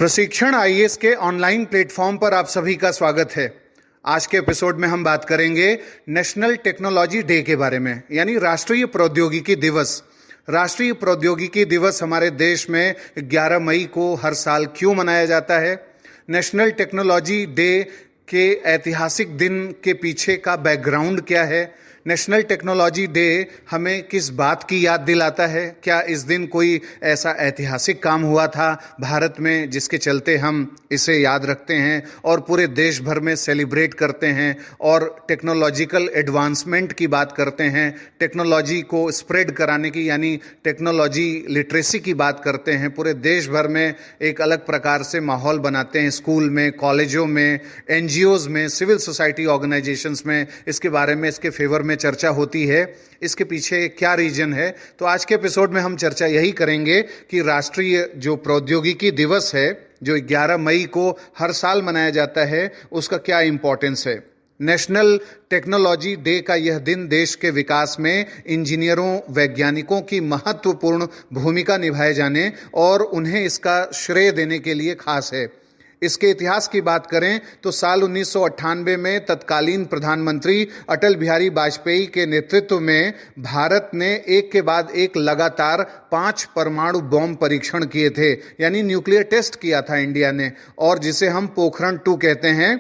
प्रशिक्षण आईएएस के online platform पर आप सभी का स्वागत है। आज के एपिसोड में हम बात करेंगे नेशनल टेक्नोलॉजी डे के बारे में, यानी राष्ट्रीय प्रौद्योगिकी दिवस। राष्ट्रीय प्रौद्योगिकी दिवस हमारे देश में 11 मई को हर साल क्यों मनाया जाता है? नेशनल टेक्नोलॉजी डे के ऐतिहासिक दिन के पीछे का बैकग्राउंड क्या है? नेशनल टेक्नोलॉजी डे हमें किस बात की याद दिलाता है? क्या इस दिन कोई ऐसा ऐतिहासिक काम हुआ था भारत में जिसके चलते हम इसे याद रखते हैं और पूरे देश भर में सेलिब्रेट करते हैं और टेक्नोलॉजिकल एडवांसमेंट की बात करते हैं, टेक्नोलॉजी को स्प्रेड कराने की यानी टेक्नोलॉजी लिटरेसी की बात करते हैं, पूरे देश भर में एक अलग प्रकार से माहौल बनाते हैं, स्कूल में, कॉलेजों में, एनजीओज में, सिविल सोसाइटी ऑर्गेनाइजेशंस में इसके बारे में, इसके फेवर में चर्चा होती है। इसके पीछे क्या रीजन है? तो आज के एपिसोड में हम चर्चा यही करेंगे कि राष्ट्रीय जो प्रौद्योगिकी दिवस है जो 11 मई को हर साल मनाया जाता है, उसका क्या इंपॉर्टेंस है। नेशनल टेक्नोलॉजी डे का यह दिन देश के विकास में इंजीनियरों, वैज्ञानिकों की महत्वपूर्ण भूमिका निभाए जाने और उन्हें इसका श्रेय देने के लिए खास है। इसके इतिहास की बात करें तो साल 1998 में तत्कालीन प्रधानमंत्री अटल बिहारी वाजपेयी के नेतृत्व में भारत ने एक के बाद एक लगातार 5 परमाणु बॉम्ब परीक्षण किए थे, यानी न्यूक्लियर टेस्ट किया था इंडिया ने, और जिसे हम पोखरण 2 कहते हैं।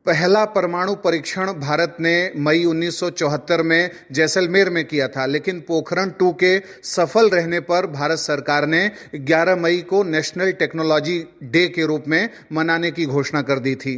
पहला परमाणु परीक्षण भारत ने मई 1974 में जैसलमेर में किया था, लेकिन पोखरण 2 के सफल रहने पर भारत सरकार ने 11 मई को नेशनल टेक्नोलॉजी डे के रूप में मनाने की घोषणा कर दी थी।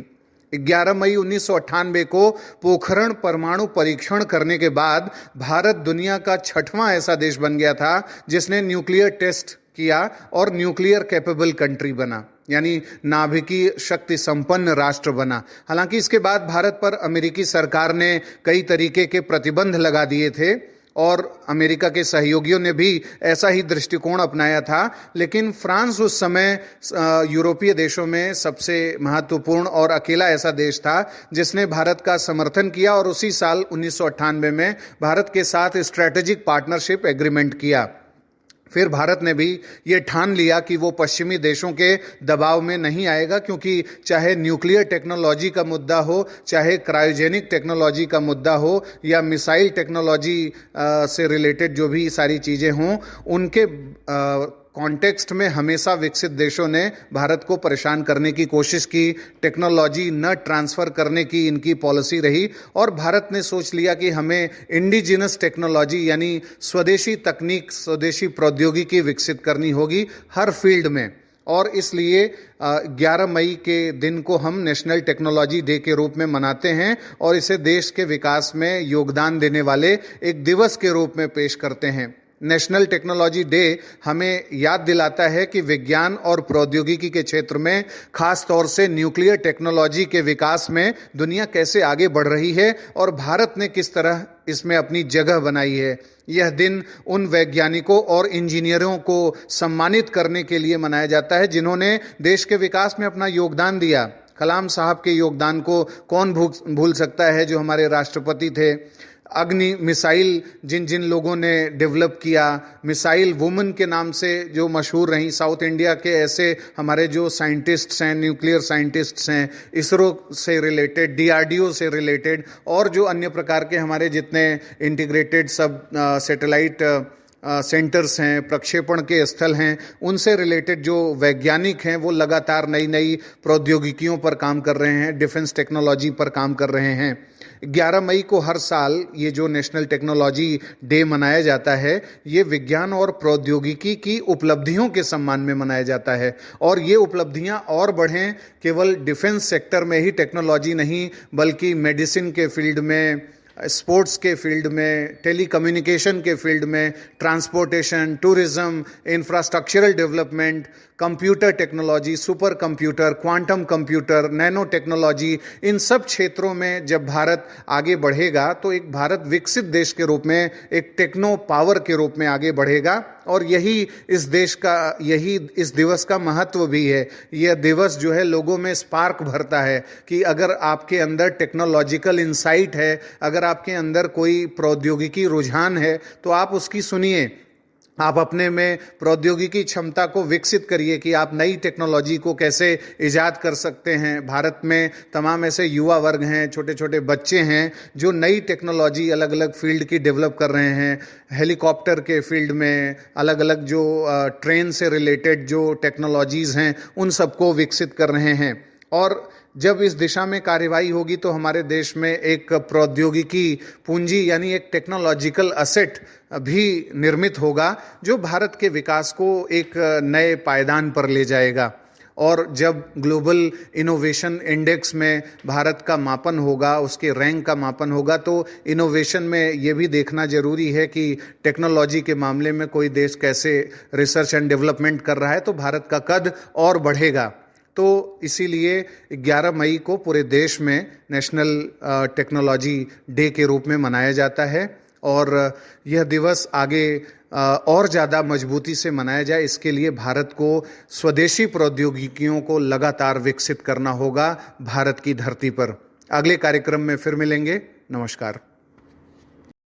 11 मई 1998 को पोखरण परमाणु परीक्षण करने के बाद भारत दुनिया का 6वां ऐसा देश बन गया था जिसने न्यूक्लियर टेस्ट किया और न्यूक्लियर कैपेबल कंट्री बना, यानी नाभिकीय शक्ति संपन्न राष्ट्र बना। हालांकि इसके बाद भारत पर अमेरिकी सरकार ने कई तरीके के प्रतिबंध लगा दिए थे और अमेरिका के सहयोगियों ने भी ऐसा ही दृष्टिकोण अपनाया था, लेकिन फ्रांस उस समय यूरोपीय देशों में सबसे महत्वपूर्ण और अकेला ऐसा देश था जिसने भारत का समर्थन किया और उसी साल 1998 में भारत के साथ स्ट्रेटेजिक पार्टनरशिप एग्रीमेंट किया। फिर भारत ने भी ये ठान लिया कि वो पश्चिमी देशों के दबाव में नहीं आएगा, क्योंकि चाहे न्यूक्लियर टेक्नोलॉजी का मुद्दा हो, चाहे क्रायोजेनिक टेक्नोलॉजी का मुद्दा हो या मिसाइल टेक्नोलॉजी से रिलेटेड जो भी सारी चीज़ें हों, उनके कॉन्टेक्स्ट में हमेशा विकसित देशों ने भारत को परेशान करने की कोशिश की, टेक्नोलॉजी न ट्रांसफ़र करने की इनकी पॉलिसी रही और भारत ने सोच लिया कि हमें इंडिजिनस टेक्नोलॉजी यानी स्वदेशी तकनीक, स्वदेशी प्रौद्योगिकी विकसित करनी होगी हर फील्ड में। और इसलिए 11 मई के दिन को हम नेशनल टेक्नोलॉजी डे के रूप में मनाते हैं और इसे देश के विकास में योगदान देने वाले एक दिवस के रूप में पेश करते हैं। नेशनल टेक्नोलॉजी डे हमें याद दिलाता है कि विज्ञान और प्रौद्योगिकी के क्षेत्र में, खास तौर से न्यूक्लियर टेक्नोलॉजी के विकास में दुनिया कैसे आगे बढ़ रही है और भारत ने किस तरह इसमें अपनी जगह बनाई है। यह दिन उन वैज्ञानिकोों और इंजीनियरों को सम्मानित करने के लिए मनाया जाता है जिन्होंने देश के विकास में अपना योगदान दिया। कलाम साहब के योगदान को कौन भूल सकता है, जो हमारे राष्ट्रपति थे। अग्नि मिसाइल जिन जिन लोगों ने डेवलप किया, मिसाइल वुमन के नाम से जो मशहूर रहीं, साउथ इंडिया के ऐसे हमारे जो साइंटिस्ट्स हैं, न्यूक्लियर साइंटिस्ट्स हैं, इसरो से रिलेटेड, डीआरडीओ से रिलेटेड और जो अन्य प्रकार के हमारे जितने इंटीग्रेटेड सब सैटेलाइट सेंटर्स हैं, प्रक्षेपण के स्थल हैं, उनसे रिलेटेड जो वैज्ञानिक हैं वो लगातार नई नई प्रौद्योगिकियों पर काम कर रहे हैं, डिफेंस टेक्नोलॉजी पर काम कर रहे हैं। 11 मई को हर साल ये जो नेशनल टेक्नोलॉजी डे मनाया जाता है, ये विज्ञान और प्रौद्योगिकी की उपलब्धियों के सम्मान में मनाया जाता है और ये उपलब्धियां और बढ़ें, केवल डिफेंस सेक्टर में ही टेक्नोलॉजी नहीं बल्कि मेडिसिन के फील्ड में, स्पोर्ट्स के फील्ड में, टेलीकम्युनिकेशन के फील्ड में, transportation, tourism, infrastructural development, computer technology, super computer, quantum computer, nano technology, इन सब क्षेत्रों में जब भारत आगे बढ़ेगा तो एक भारत विकसित देश के रूप में, एक टेक्नो पावर के रूप में आगे बढ़ेगा। और यही इस दिवस का महत्व भी है। यह दिवस जो है लोगों में स्पार्क भरता है कि अगर आपके अंदर टेक्नोलॉजिकल इंसाइट है, अगर आपके अंदर कोई प्रौद्योगिकी रुझान है तो आप उसकी सुनिए, आप अपने में प्रौद्योगिकी क्षमता को विकसित करिए कि आप नई टेक्नोलॉजी को कैसे इजाद कर सकते हैं। भारत में तमाम ऐसे युवा वर्ग हैं, छोटे छोटे बच्चे हैं जो नई टेक्नोलॉजी अलग अलग फील्ड की डेवलप कर रहे हैं। हेलीकॉप्टर के फील्ड में अलग अलग जो ट्रेन से रिलेटेड जो टेक्नोलॉजीज़ हैं उन सबको विकसित कर रहे हैं। और जब इस दिशा में कार्यवाही होगी तो हमारे देश में एक प्रौद्योगिकी पूंजी यानी एक टेक्नोलॉजिकल असेट भी निर्मित होगा जो भारत के विकास को एक नए पायदान पर ले जाएगा। और जब ग्लोबल इनोवेशन इंडेक्स में भारत का मापन होगा, उसके रैंक का मापन होगा, तो इनोवेशन में ये भी देखना जरूरी है कि टेक्नोलॉजी के मामले में कोई देश कैसे रिसर्च एंड डेवलपमेंट कर रहा है, तो भारत का कद और बढ़ेगा। तो इसीलिए 11 मई को पूरे देश में नेशनल टेक्नोलॉजी डे के रूप में मनाया जाता है और यह दिवस आगे और ज़्यादा मजबूती से मनाया जाए, इसके लिए भारत को स्वदेशी प्रौद्योगिकियों को लगातार विकसित करना होगा भारत की धरती पर। अगले कार्यक्रम में फिर मिलेंगे। नमस्कार।